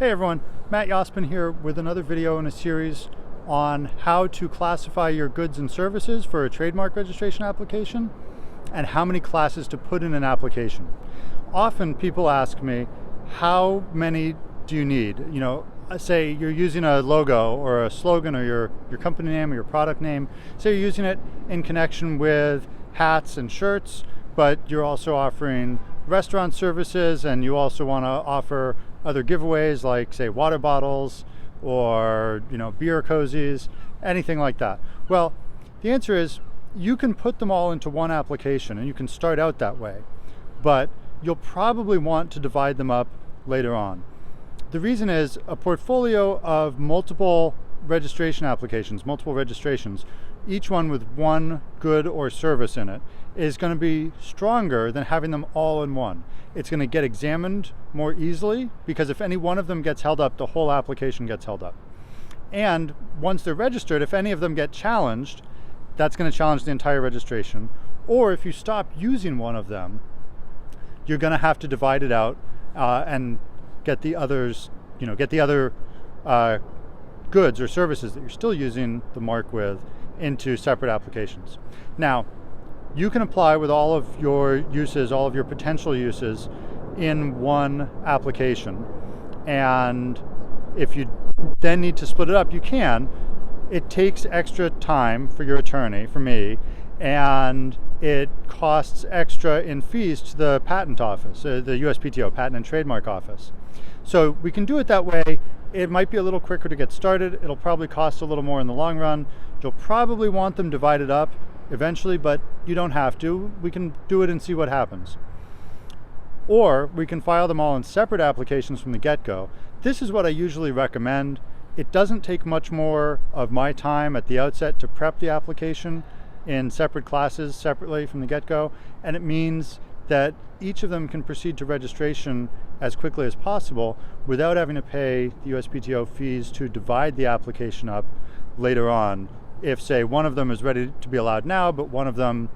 Hey everyone, Matt Yospin here with another video in a series on how to classify your goods and services for a trademark registration application and how many classes to put in an application. Often people ask me, how many do you need? You know, say you're using a logo or a slogan or your company name or your product name. Say you're using it in connection with hats and shirts, but you're also offering restaurant services and you also want to offer other giveaways like, say, water bottles or beer koozies, anything like that. Well, the answer is you can put them all into one application and you can start out that way, but you'll probably want to divide them up later on. The reason is a portfolio of multiple registration applications, multiple registrations, each one with one good or service in it, is going to be stronger than having them all in one. It's going to get examined more easily because if any one of them gets held up, the whole application gets held up. And once they're registered, if any of them get challenged, that's going to challenge the entire registration. Or if you stop using one of them, you're going to have to divide it out and get the others, get the other goods or services that you're still using the mark with into separate applications. Now, you can apply with all of your uses, all of your potential uses in one application. And if you then need to split it up, you can. It takes extra time for your attorney, for me, and it costs extra in fees to the patent office, the USPTO, Patent and Trademark Office. So we can do it that way. It might be a little quicker to get started. It'll probably cost a little more in the long run. You'll probably want them divided up eventually, but you don't have to. We can do it and see what happens. Or we can file them all in separate applications from the get-go. This is what I usually recommend. It doesn't take much more of my time at the outset to prep the application in separate classes separately from the get-go, and it means that each of them can proceed to registration as quickly as possible without having to pay the USPTO fees to divide the application up later on. If, say, one of them is ready to be allowed now, but one of them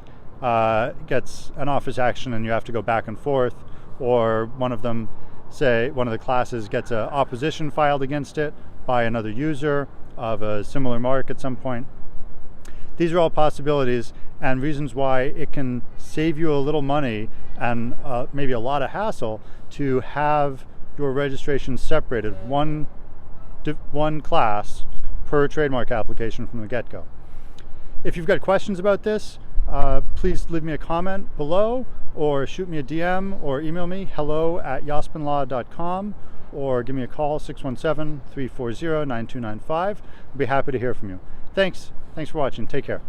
gets an office action and you have to go back and forth, or one of them, say, one of the classes gets an opposition filed against it by another user of a similar mark at some point. These are all possibilities and reasons why it can save you a little money and maybe a lot of hassle to have your registration separated, one class per trademark application from the get-go. If you've got questions about this, please leave me a comment below or shoot me a DM or email me hello@yospinlaw.com or give me a call 617-340-9295. I'll be happy to hear from you. Thanks for watching. Take care.